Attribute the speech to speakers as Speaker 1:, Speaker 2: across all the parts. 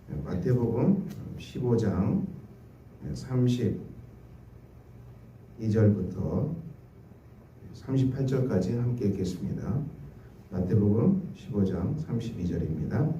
Speaker 1: 마태복음 15장 32절부터 38절까지 함께 읽겠습니다. 마태복음 15장 32절입니다.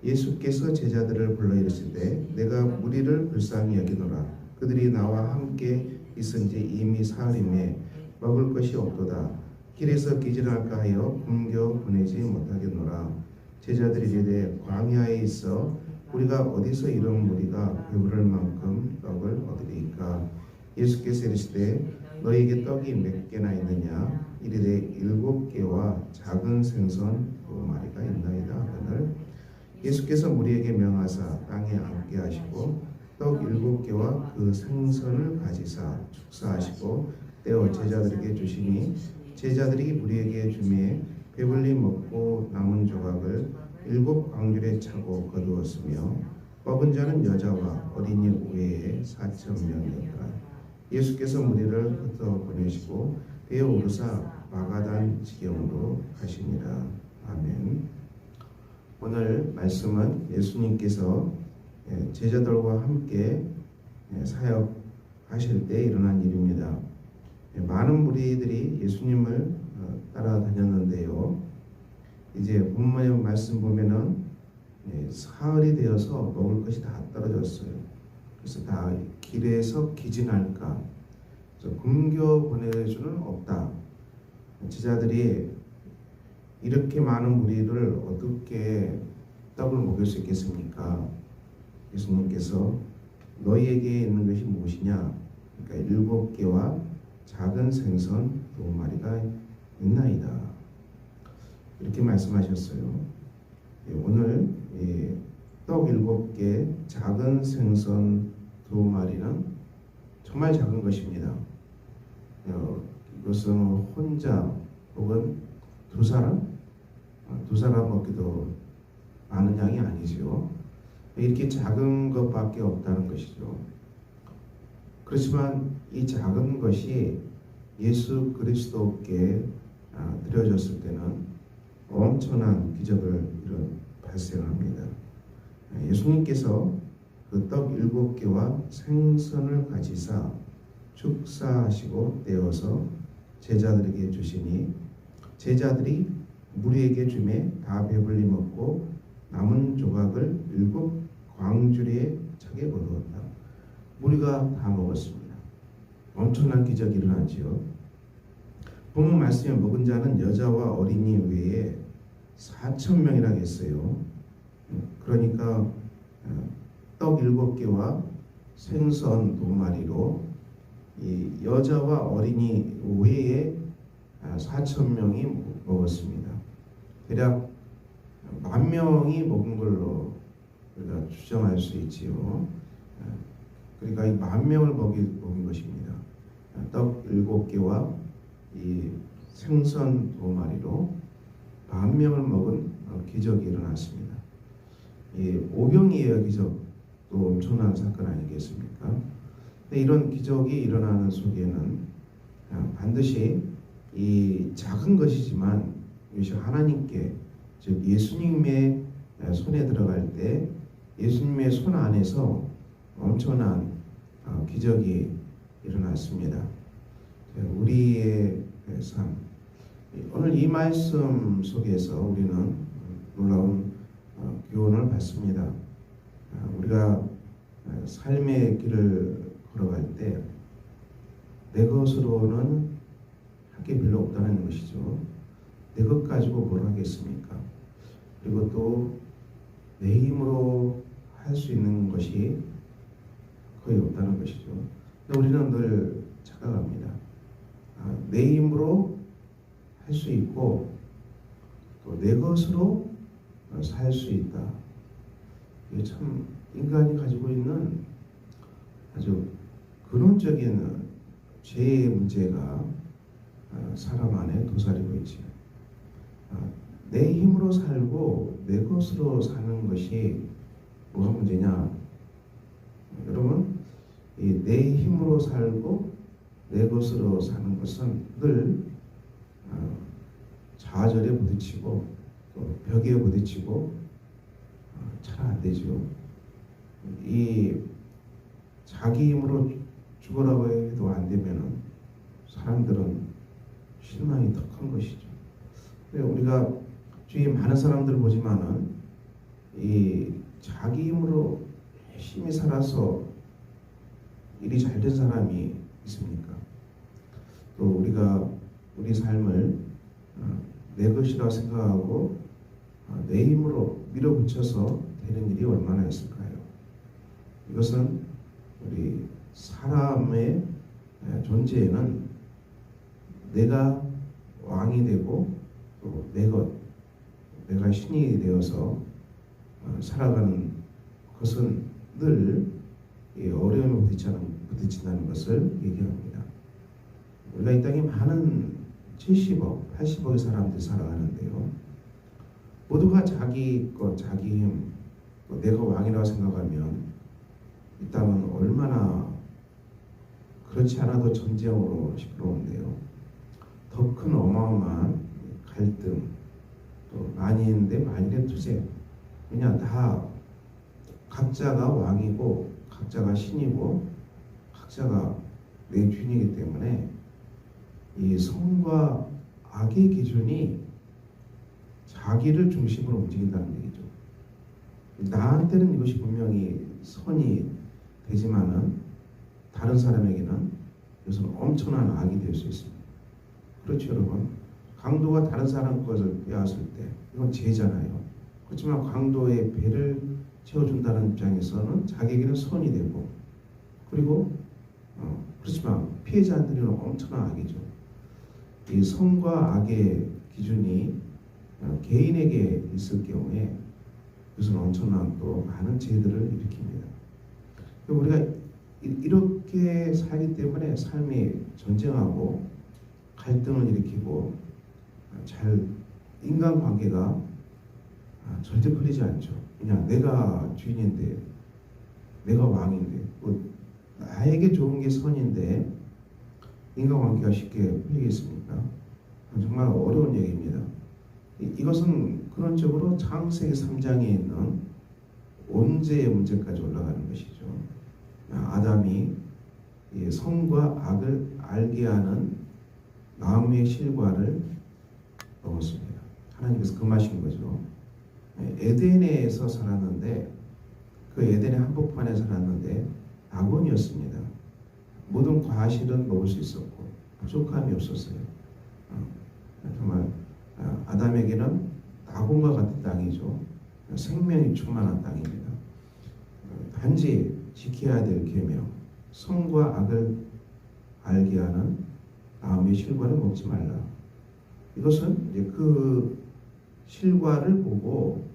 Speaker 1: 예수께서 제자들을 불러 이르시되 내가 무리를 불쌍히 여기노라. 그들이 나와 함께 있은지 이미 사흘임에 먹을 것이 없도다. 길에서 기진할까 하여 굶겨 보내지 못하겠노라. 제자들이 이르되 광야에 있어 우리가 어디서 이런 무리가 배부를 만큼 떡을 얻으리이까. 예수께서 이르시되 너희에게 떡이 몇 개나 있느냐. 이르되 7개와 작은 생선 2마리가 있나이다 하거늘. 예수께서 무리에게 명하사 땅에 앉게 하시고 떡 7개와 그 생선을 가지사 축사하시고 떼어 제자들에게 주시니 제자들이 무리에게 주매 배불리 먹고 남은 조각을 7 광줄에 차고 거두었으며 먹은 자는 여자와 어린이 외에 4,000명이었더라. 예수께서 무리를 흩어 보내시고 배에 오르사 마가단 지경으로 가시니라. 아멘. 오늘 말씀은 예수님께서 제자들과 함께 사역하실 때 일어난 일입니다. 많은 무리들이 예수님을 따라다녔는데요. 이제 본문의 말씀 보면은 사흘이 되어서 먹을 것이 다 떨어졌어요. 그래서 다 길에서 기진할까, 굶겨 보낼 수는 없다. 제자들이 이렇게 많은 무리를 어떻게 떡을 먹일 수 있겠습니까? 예수님께서 너희에게 있는 것이 무엇이냐? 그러니까 7개와 작은 생선 2마리가 있나이다. 이렇게 말씀하셨어요. 오늘 떡 7개, 작은 생선 2마리는 정말 작은 것입니다. 이것은 혼자 혹은 두 사람 먹기도 많은 양이 아니죠. 이렇게 작은 것밖에 없다는 것이죠. 그렇지만 이 작은 것이 예수 그리스도께 드려졌을 때는 엄청난 기적을 발생합니다. 예수님께서 그 떡 7개와 생선을 가지사 축사하시고 떼어서 제자들에게 주시니 제자들이 무리에게 주매 다 배불리 먹고 남은 조각을 7 광주리에 차게 거두었다. 무리가 다 먹었습니다. 엄청난 기적이 일어나지요. 본문 말씀에 먹은 자는 여자와 어린이 외에 4,000명이라고 했어요. 그러니까 떡 7개와 생선 2마리로 이 여자와 어린이 외에 4,000명이 먹었습니다. 대략 10,000명이 먹은 걸로 우리가 추정할 수 있지요. 그러니까 이 10,000명을 먹인 것입니다. 떡 7개와 이 생선 2마리로 10,000명을 먹은 기적이 일어났습니다. 이 오병이어의 기적도 엄청난 사건 아니겠습니까? 근데 이런 기적이 일어나는 속에는 반드시 이 작은 것이지만 이것이 하나님께, 즉 예수님의 손에 들어갈 때 예수님의 손 안에서 엄청난 기적이 일어났습니다. 우리의 삶, 오늘 이 말씀 속에서 우리는 놀라운 교훈을 받습니다. 우리가 삶의 길을 걸어갈 때 내 것으로는 할 게 별로 없다는 것이죠. 내 것 가지고 뭘 하겠습니까? 그리고 또 내 힘으로 할 수 있는 것이 거의 없다는 것이죠. 근데 우리는 늘 착각합니다. 내 힘으로 할 수 있고 또 내 것으로 살 수 있다. 이게 참 인간이 가지고 있는 아주 근원적인 죄의 문제가 사람 안에 도사리고 있지. 내 힘으로 살고 내 것으로 사는 것이 뭐가 문제냐? 여러분, 내 힘으로 살고 내 것으로 사는 것은 늘 좌절에 부딪히고 또 벽에 부딪히고 잘 안 되죠. 이 자기 힘으로 죽으라고 해도 안 되면은 사람들은 실망이 더 큰 것이죠. 우리가 주위에 많은 사람들 보지만은 이 자기 힘으로 열심히 살아서 일이 잘 된 사람이 있습니까? 또 우리가 우리 삶을 내 것이라고 생각하고 내 힘으로 밀어붙여서 되는 일이 얼마나 있을까요? 이것은 우리 사람의 존재에는 내가 왕이 되고 또 내가 신이 되어서 살아가는 것은 늘 어려움에 부딪힌다는 것을 얘기합니다. 우리가 이 땅에 많은 70억, 80억의 사람들이 살아가는데요. 모두가 자기 것, 자기 힘, 또 내가 왕이라고 생각하면 이 땅은 얼마나 그렇지 않아도 전쟁으로 시끄러운데요. 더 큰 어마어마한 갈등, 또 만인인데 만인의 투쟁. 그냥 다 각자가 왕이고 각자가 신이고 각자가 내 주인이기 때문에 이 선과 악의 기준이 자기를 중심으로 움직인다는 얘기죠. 나한테는 이것이 분명히 선이 되지만은 다른 사람에게는 이것은 엄청난 악이 될 수 있습니다. 그렇죠, 여러분. 강도가 다른 사람 것을 빼앗을 때 이건 죄잖아요. 그렇지만 강도의 배를 채워준다는 입장에서는 자기에게는 선이 되고, 그리고 그렇지만 피해자들은 엄청난 악이죠. 이 선과 악의 기준이 개인에게 있을 경우에 그것은 엄청난 또 많은 죄들을 일으킵니다. 우리가 이렇게 살기 때문에 삶이 전쟁하고 갈등을 일으키고 인간관계가 절대 풀리지 않죠. 그냥 내가 주인인데, 내가 왕인데, 나에게 좋은 게 선인데 인간관계가 쉽게 풀리겠습니까? 정말 어려운 얘기입니다. 이것은 근원적으로 창세기 3장에 있는 온죄의 문제까지 올라가는 것이죠. 아담이 선과 악을 알게 하는 나무의 실과를 먹었습니다. 하나님께서 금하신 거죠. 에덴에서 살았는데, 그 에덴의 한복판에 살았는데 낙원이었습니다. 모든 과실은 먹을 수 있었고 부족함이 없었어요. 정말 아담에게는 낙원과 같은 땅이죠. 생명이 충만한 땅입니다. 단지 지켜야 될 계명, 선과 악을 알게 하는 나무의 실과를 먹지 말라. 이것은 이제 그 실과를 보고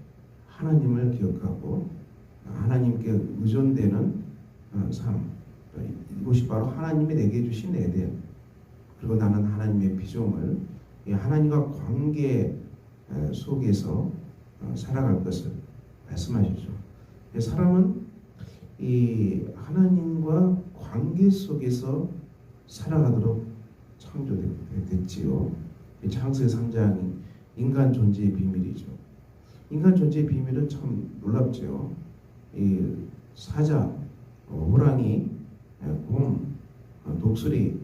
Speaker 1: 하나님을 기억하고 하나님께 의존되는 삶. 이것이 바로 하나님이 내게 주신 에덴. 그리고 나는 하나님의 피조물, 하나님과 관계 속에서 살아갈 것을 말씀하시죠. 사람은 이 하나님과 관계 속에서 살아가도록 창조됐지요. 창세기 3장 인간 존재의 비밀이죠. 인간 존재의 비밀은 참 놀랍죠. 이 사자, 호랑이, 곰, 독수리,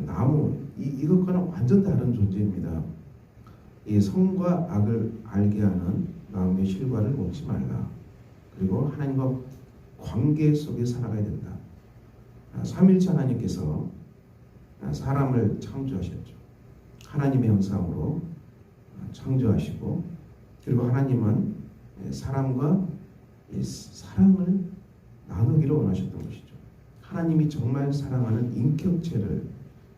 Speaker 1: 나무, 이것과는 완전 다른 존재입니다. 이 선과 악을 알게 하는 마음의 실과를 먹지 말라. 그리고 하나님과 관계 속에 살아가야 된다. 삼일체 하나님께서 사람을 창조하셨죠. 하나님의 형상으로 창조하시고, 그리고 하나님은 사람과 사랑을 나누기를 원하셨던 것이죠. 하나님이 정말 사랑하는 인격체를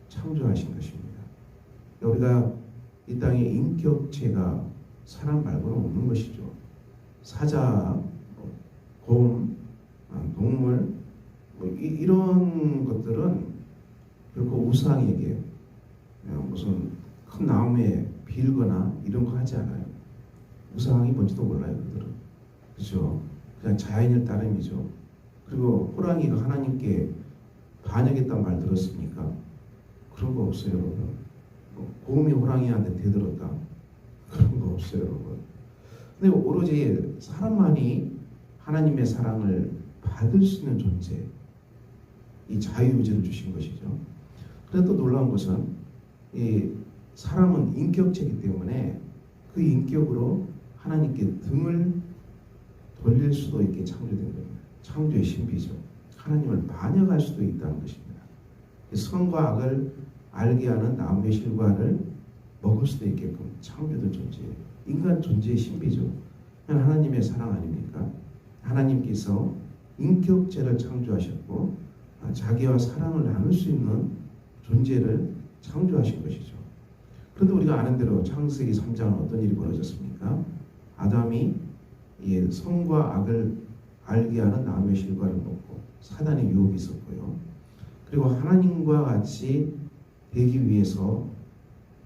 Speaker 1: 창조하신 것입니다. 우리가 이 땅에 인격체가 사람 말고는 없는 것이죠. 사자, 곰, 동물, 이런 것들은 결코 우상에게 무슨 큰 나무에 빌거나 이런 거 하지 않아요. 우상이 뭔지도 몰라요, 그들은. 그렇죠? 그냥 자연일 따름이죠. 그리고 호랑이가 하나님께 반역했단 말 들었습니까? 그런 거 없어요, 여러분. 곰이 호랑이한테 대들었다. 그런 거 없어요, 여러분. 근데 오로지 사람만이 하나님의 사랑을 받을 수 있는 존재, 이 자유의지를 주신 것이죠. 그런데 또 놀라운 것은 이 사람은 인격체이기 때문에 그 인격으로 하나님께 등을 돌릴 수도 있게 창조된 겁니다. 창조의 신비죠. 하나님을 반역할 수도 있다는 것입니다. 선과 악을 알게 하는 나무의 실과를 먹을 수도 있게끔 창조된 존재예요. 인간 존재의 신비죠. 하나님의 사랑 아닙니까? 하나님께서 인격체를 창조하셨고 자기와 사랑을 나눌 수 있는 존재를 창조하신 것이죠. 그런데 우리가 아는 대로 창세기 3장은 어떤 일이 벌어졌습니까? 아담이 선과 악을 알게 하는 나무의 실과를 먹고 사단의 유혹이 있었고요. 그리고 하나님과 같이 되기 위해서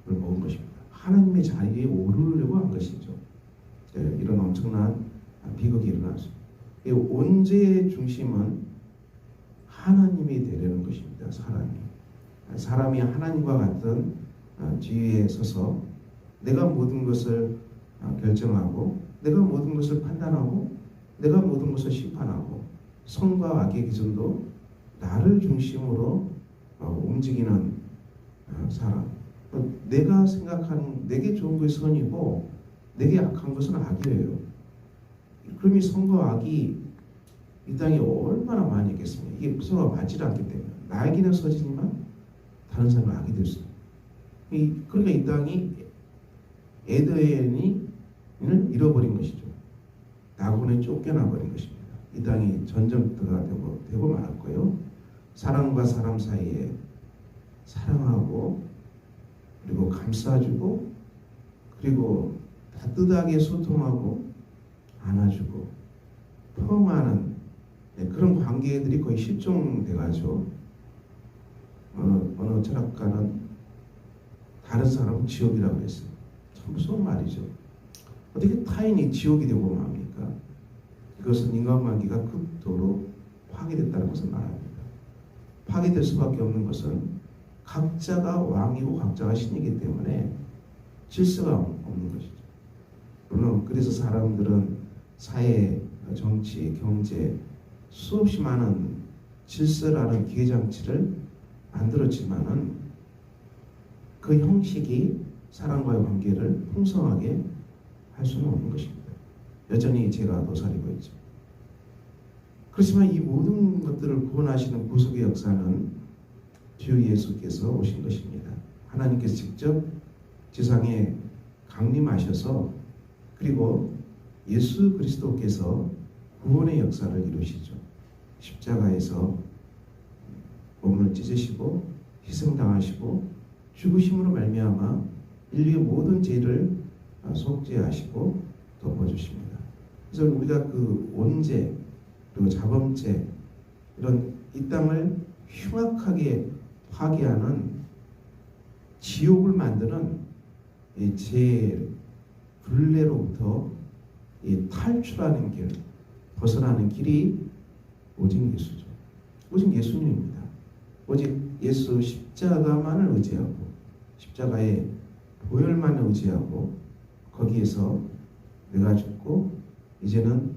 Speaker 1: 그걸 먹은 것입니다. 하나님의 자리에 오르려고 한 것이죠. 이런 엄청난 비극이 일어났습니다. 이 온죄의 중심은 하나님이 되려는 것입니다. 사람이 하나님과 같은 지위에 서서 내가 모든 것을 결정하고 내가 모든 것을 판단하고 내가 모든 것을 심판하고 선과 악의 기준도 나를 중심으로 움직이는 사람. 내가 생각하는 내게 좋은 것이 선이고 내게 악한 것은 악이에요. 그럼 이 선과 악이 이 땅에 얼마나 많이 있겠습니까? 이게 서로가 맞지 않기 때문에 나에게는 선이지만 다른 사람은 악이 될 수 있어요. 그러니까 이 땅이 에덴을 잃어버린 것이죠. 낙원에 쫓겨나 버린 것입니다. 이 땅이 전쟁터가 되고 말았고요. 사람과 사람 사이에 사랑하고 그리고 감싸주고 그리고 따뜻하게 소통하고 안아주고 포옹하는 그런 관계들이 거의 실종돼가지고 어느 철학가는 다른 사람은 지옥이라고 그랬어요. 참 무서운 말이죠. 어떻게 타인이 지옥이 되고 맙니까? 이것은 인간관계가 극도로 파괴됐다는 것을 말합니다. 파괴될 수밖에 없는 것은 각자가 왕이고 각자가 신이기 때문에 질서가 없는 것이죠. 물론 그래서 사람들은 사회, 정치, 경제 수없이 많은 질서라는 기회장치를 만들었지만은 그 형식이 사람과의 관계를 풍성하게 할 수는 없는 것입니다. 여전히 죄가 도사리고 있죠. 그렇지만 이 모든 것들을 구원하시는 구속의 역사는 주 예수께서 오신 것입니다. 하나님께서 직접 지상에 강림하셔서 그리고 예수 그리스도께서 구원의 역사를 이루시죠. 십자가에서 몸을 찢으시고 희생당하시고 죽으심으로 말미암아 인류의 모든 죄를 속죄하시고 덮어주십니다. 그래서 우리가 그 원죄 그리고 자범죄 이런 이 땅을 흉악하게 파괴하는 지옥을 만드는 이 죄 굴레로부터 이 탈출하는 길, 벗어나는 길이 오직 예수죠. 오직 예수님입니다. 오직 예수 십자가만을 의지하고 십자가의 보혈만을 의지하고 거기에서 내가 죽고 이제는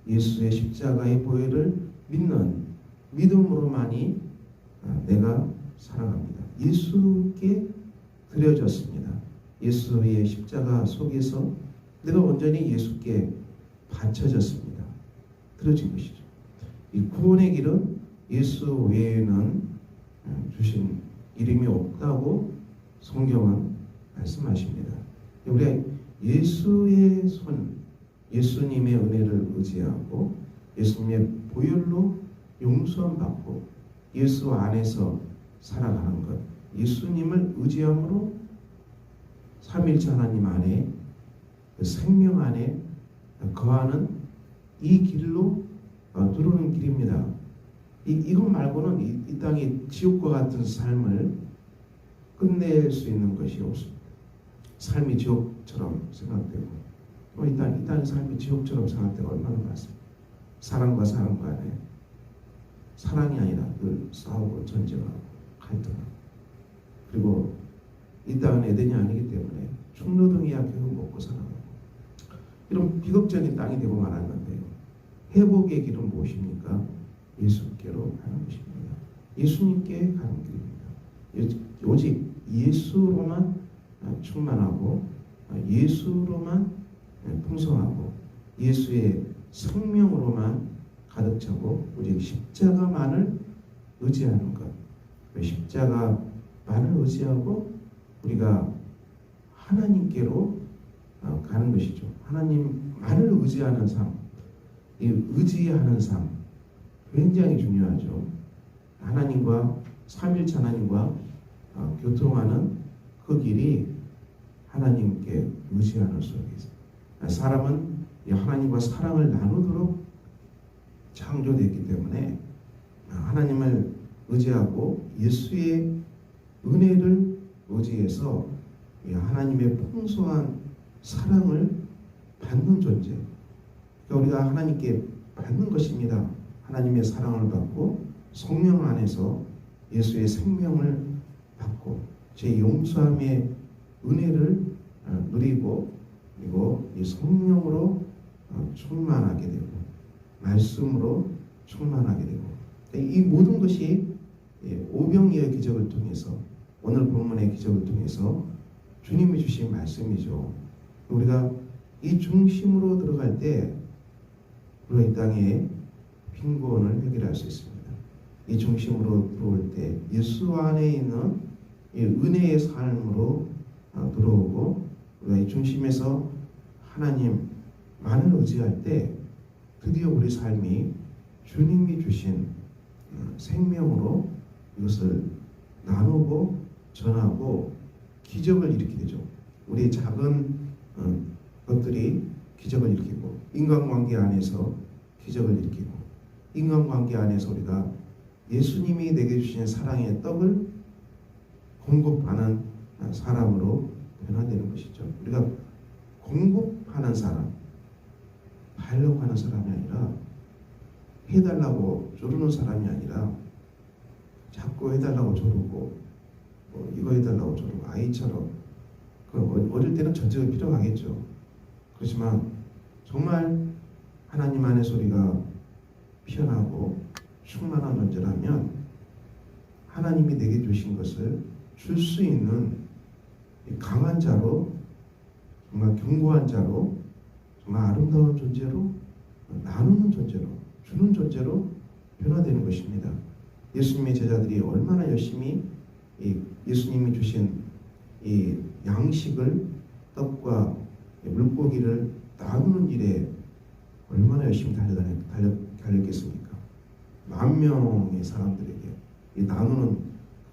Speaker 1: 예수의 십자가의 보혈을 믿는 믿음으로만이 내가 살아갑니다. 예수께 드려졌습니다. 예수의 십자가 속에서 내가 온전히 예수께 바쳐졌습니다. 드려진 것이죠. 이 구원의 길은 예수 외에는 주신 이름이 없다고 성경은 말씀하십니다. 우리가 예수의 손, 예수님의 은혜를 의지하고 예수님의 보혈로 용서함 받고 예수 안에서 살아가는 것, 예수님을 의지함으로 삼위일체 하나님 안에 그 생명 안에 거하는 이 길로 들어오는 길입니다. 이것 말고는 이 땅이 지옥과 같은 삶을 끝낼 수 있는 것이 없습니다. 삶이 지옥처럼 생각되고 이 땅의 삶이 지옥처럼 생각되고 얼마나 많습니다. 사람과 사람 간에 사랑이 아니라 늘 싸우고 전쟁하고 갈등하고 그리고 이 땅은 에덴이 아니기 때문에 충노동이야 겨우 먹고 살아가고 이런 비극적인 땅이 되고 말았는데요. 회복의 길은 무엇입니까? 예수께로 가는 것입니다. 예수님께 가는 길입니다. 오직 예수로만 충만하고 예수로만 풍성하고 예수의 생명으로만 가득 차고 오직 십자가만을 의지하는 것. 십자가만을 의지하고 우리가 하나님께로 가는 것이죠. 하나님만을 의지하는 삶, 이 의지하는 삶 굉장히 중요하죠. 하나님과 삼일체 하나님과 교통하는 그 길이 하나님께 의지하는 속에서 사람은 하나님과 사랑을 나누도록 창조되었기 때문에 하나님을 의지하고 예수의 은혜를 의지해서 하나님의 풍성한 사랑을 받는 존재. 그러니까 우리가 하나님께 받는 것입니다. 하나님의 사랑을 받고 성령 안에서 예수의 생명을 받고 제 용서함의 은혜를 누리고 그리고 이 성령으로 충만하게 되고 말씀으로 충만하게 되고 이 모든 것이 오병이어의 기적을 통해서 오늘 본문의 기적을 통해서 주님이 주신 말씀이죠. 우리가 이 중심으로 들어갈 때 우리가 이 땅에 빈곤을 해결할 수 있습니다. 이 중심으로 들어올 때 예수 안에 있는 이 은혜의 삶으로 들어오고 우리가 이 중심에서 하나님만을 의지할 때 드디어 우리 삶이 주님이 주신 생명으로 이것을 나누고 전하고 기적을 일으키게 되죠. 우리의 작은 것들이 기적을 일으키고 인간관계 안에서 기적을 일으키고 인간관계 안에서 우리가 예수님이 내게 주신 사랑의 떡을 공급하는 사람으로 변화되는 것이죠. 우리가 공급하는 사람, 하려고 하는 사람이 아니라 해달라고 조르는 사람이 아니라 자꾸 해달라고 조르고 이거 해달라고 조르고 아이처럼 어릴 때는 전적이 필요하겠죠. 그렇지만 정말 하나님 안에서 우리가 피어나고 충만한 존재라면 하나님이 내게 주신 것을 줄 수 있는 강한 자로 정말 견고한 자로 정말 아름다운 존재로 나누는 존재로 주는 존재로 변화되는 것입니다. 예수님의 제자들이 얼마나 열심히 예수님이 주신 이 양식을 떡과 물고기를 나누는 일에 얼마나 열심히 달렸겠습니까? 10,000명의 사람들에게 이 나누는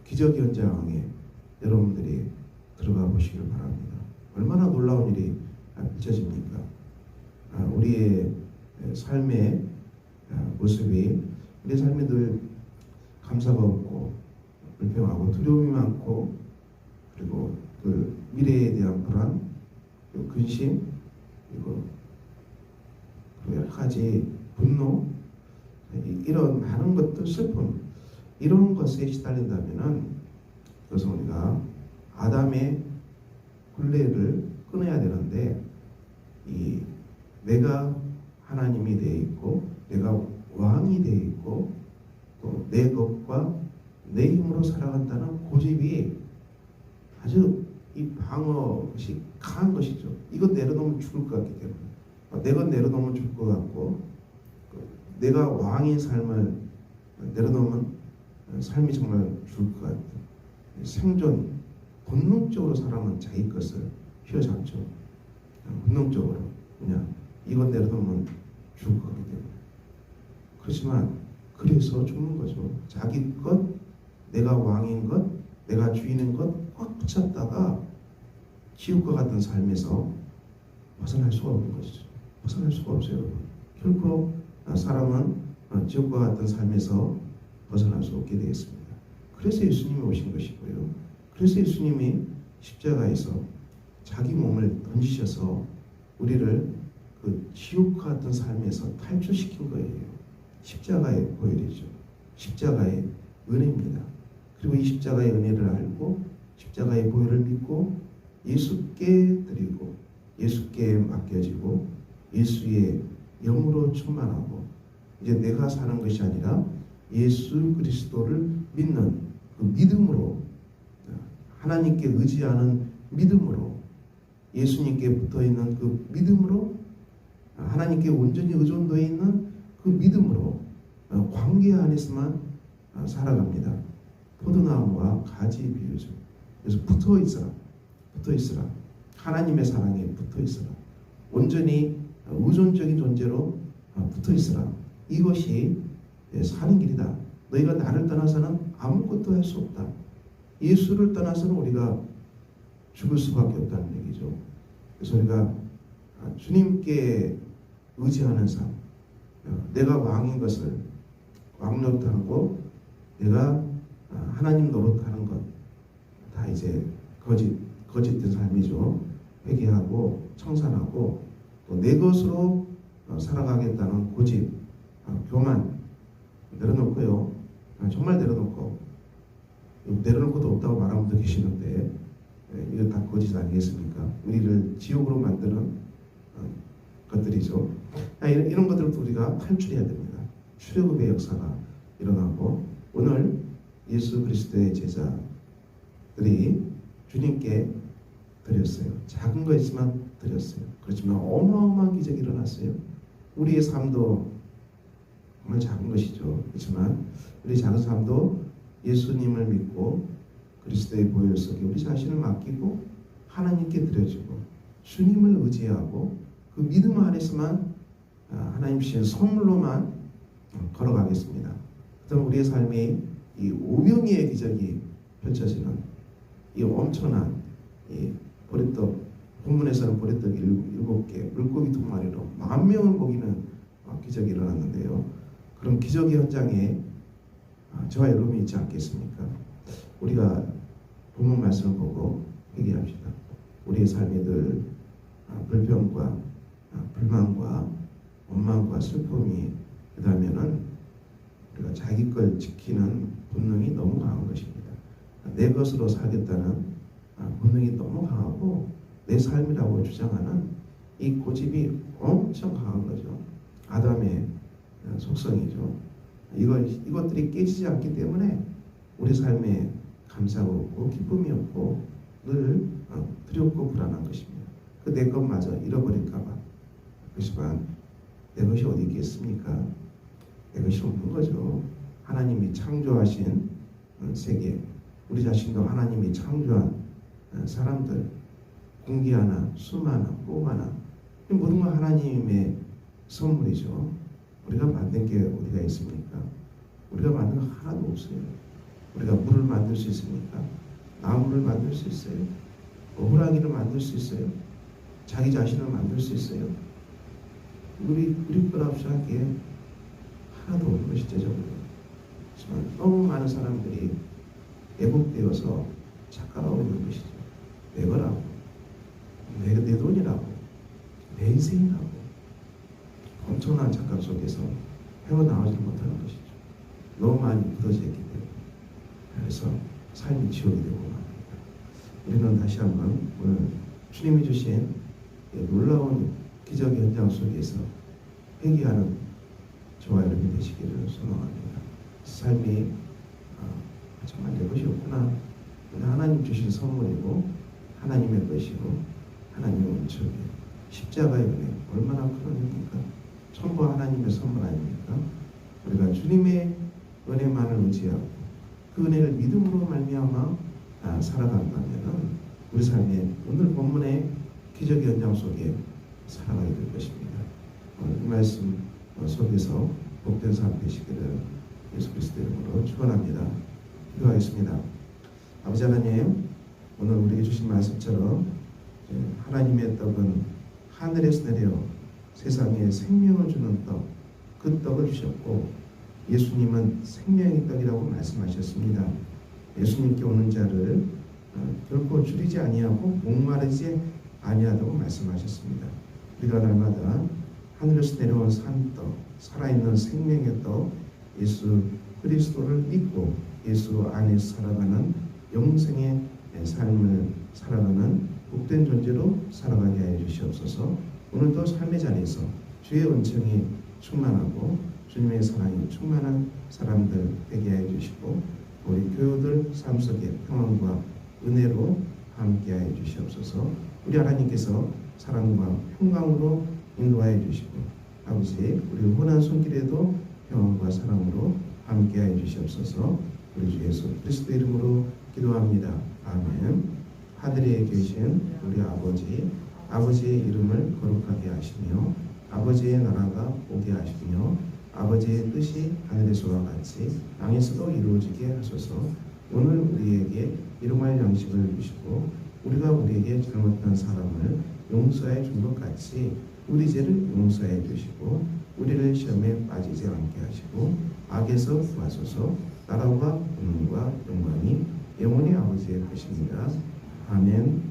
Speaker 1: 기적 현장에 여러분들이 들어가 보시길 바랍니다. 얼마나 놀라운 일이 펼쳐집니까? 우리의 삶의 모습이 우리의 삶이 늘 감사가 없고 불평하고 두려움이 많고 그리고 그 미래에 대한 불안, 그리고 근심, 그리고 여러 가지 분노, 이런 많은 것들, 슬픔, 이런 것에 시달린다면은 그것은 우리가 아담의 굴레를 끊어야 되는데 내가 하나님이 되어 있고 내가 왕이 되어 있고 또 내 것과 내 힘으로 살아간다는 고집이 아주 이 방어것이 강한 것이죠. 이거 내려놓으면 죽을 것 같기 때문에 내가 내려놓으면 죽을 것 같고 내가 왕인 삶을 내려놓으면 삶이 정말 죽을 것 같아요. 생존 본능적으로 사람은 자기 것을 휘어잡죠. 본능적으로 그냥 이건 내려놓으면 죽을 거기 때문에. 그렇지만 그래서 죽는 거죠. 자기 것, 내가 왕인 것, 내가 주인인 것 꽉 붙잡다가 지옥과 같은 삶에서 벗어날 수가 없는 것이죠. 벗어날 수가 없어요, 여러분. 결코 사람은 지옥과 같은 삶에서 벗어날 수 없게 되겠습니다. 그래서 예수님이 오신 것이고요. 그래서 예수님이 십자가에서 자기 몸을 던지셔서 우리를 그 지옥과 같은 삶에서 탈출시킨 거예요. 십자가의 보혈이죠. 십자가의 은혜입니다. 그리고 이 십자가의 은혜를 알고 십자가의 보혈을 믿고 예수께 드리고 예수께 맡겨지고 예수의 영으로 충만하고 이제 내가 사는 것이 아니라 예수 그리스도를 믿는 그 믿음으로, 하나님께 의지하는 믿음으로, 예수님께 붙어있는 그 믿음으로, 하나님께 온전히 의존되어 있는 그 믿음으로 관계 안에서만 살아갑니다. 포도나무와 가지 비유죠. 그래서 붙어 있으라. 하나님의 사랑에 붙어 있으라. 온전히 의존적인 존재로 붙어 있으라. 이것이 사는 길이다. 너희가 나를 떠나서는 아무것도 할 수 없다. 예수를 떠나서는 우리가 죽을 수밖에 없다는 얘기죠. 그래서 우리가 주님께 의지하는 삶, 내가 왕인 것을 왕 노릇하고 내가 하나님 노릇하는 것, 다 이제 거짓된 삶이죠. 회개하고 청산하고 또 내 것으로 살아가겠다는 고집, 교만 내려놓고요. 정말 내려놓고, 내려놓을 것도 없다고 말하는 분도 계시는데 이거 다 거짓 아니겠습니까? 우리를 지옥으로 만드는 것들이죠. 이런 것들부터 우리가 탈출해야 됩니다. 출애굽의 역사가 일어나고, 오늘 예수 그리스도의 제자들이 주님께 드렸어요. 작은 거였지만 드렸어요. 그렇지만 어마어마한 기적이 일어났어요. 우리의 삶도 정말 작은 것이죠. 그렇지만 우리 작은 삶도 예수님을 믿고 그리스도의 보혈 속에 우리 자신을 맡기고 하나님께 드려지고 주님을 의지하고 그 믿음 안에서만 하나님 주신 선물로만 걸어가겠습니다. 그럼 우리의 삶이 이 오병이의 기적이 펼쳐지는 이 엄청난 이 보리떡, 본문에서는 보리떡 7개, 물고기 2마리로 10,000명을 먹이는 기적이 일어났는데요. 그런 기적의 현장에 저와 여러분이 있지 않겠습니까? 우리가 본문 말씀을 보고 회개합시다. 우리의 삶에 늘 불평과 불만과 원망과 슬픔이 그다음에는 우리가 자기 걸 지키는 본능이 너무 강한 것입니다. 내 것으로 살겠다는 본능이 너무 강하고 내 삶이라고 주장하는 이 고집이 엄청 강한 거죠. 아담의 속성이죠. 이것들이 깨지지 않기 때문에 우리 삶에 감사가 없고 기쁨이 없고 늘 두렵고 불안한 것입니다. 그 내 것마저 잃어버릴까 봐. 그렇지만 내 것이 어디 있겠습니까? 내 것이 없는 거죠. 하나님이 창조하신 세계, 우리 자신도 하나님이 창조한 사람들, 공기 하나, 숨 하나, 호흡 하나, 모든 건 하나님의 선물이죠. 우리가 만든 게 어디가 있습니까? 우리가 만든 거 하나도 없어요. 우리가 물을 만들 수 있습니까? 나무를 만들 수 있어요? 호랑이를 만들 수 있어요? 자기 자신을 만들 수 있어요? 우리 거랍시하게 하나도 없는 것이 제자고요. 하지만 너무 많은 사람들이 애국되어서 착각하고 있는 것이죠. 내 거라고, 내 돈이라고, 내 인생이라고 엄청난 착각 속에서 헤어나오지 못하는 것이죠. 너무 많이 묻어져 있기 때문에. 그래서 삶이 지옥이 되고 맙니다. 우리는 다시 한번 오늘 주님이 주신 놀라운 기적의 현장 속에서 회개하는 저와 여러분이 되시기를 소망합니다. 삶이 정말 내 것이 없구나. 하나님 주신 선물이고 하나님의 것이고 하나님의 은총이 십자가의 은혜 얼마나 큰 은혜입니까? 전부 하나님의 선물 아닙니까? 우리가 주님의 은혜만을 의지하고 그 은혜를 믿음으로 말미암아 살아간다면 우리 삶에 오늘 본문의 기적의 현장 속에 살아가게 될 것입니다. 이 말씀 속에서 복된 삶 되시기를 예수 그리스도 이름으로 축원합니다. 기도하겠습니다. 아버지 하나님, 오늘 우리에게 주신 말씀처럼 하나님의 떡은 하늘에서 내려 세상에 생명을 주는 떡, 그 떡을 주셨고 예수님은 생명의 떡이라고 말씀하셨습니다. 예수님께 오는 자를 결코 줄이지 아니하고 목마르지 아니하다고 말씀하셨습니다. 우리가 날마다 하늘에서 내려온 산떡, 살아있는 생명의 떡, 예수 그리스도를 믿고 예수 안에서 살아가는 영생의 삶을 살아가는 복된 존재로 살아가게 하여 주시옵소서. 오늘도 삶의 자리에서 주의 은총이 충만하고 주님의 사랑이 충만한 사람들 되게 해 주시고 우리 교우들 삶 속에 평안과 은혜로 함께하여 주시옵소서. 우리 하나님께서 사랑과 평강으로 인도하여 주시고 아버지 우리 혼한 손길에도 평안과 사랑으로 함께하여 주시옵소서. 우리 주 예수 그리스도 이름으로 기도합니다. 아멘. 하늘에 계신 우리 아버지의 이름을 거룩하게 하시며 아버지의 나라가 오게 하시며 아버지의 뜻이 하늘에서와 같이 땅에서도 이루어지게 하소서. 오늘 우리에게 일용할 양식을 주시고 우리가 우리에게 잘못한 사람을 용서해 준 것 같이 우리 죄를 용서해 주시고 우리를 시험에 빠지지 않게 하시고 악에서 구하소서. 나라와 권능과 영광이 영원히 아버지의 것입니다. 아멘.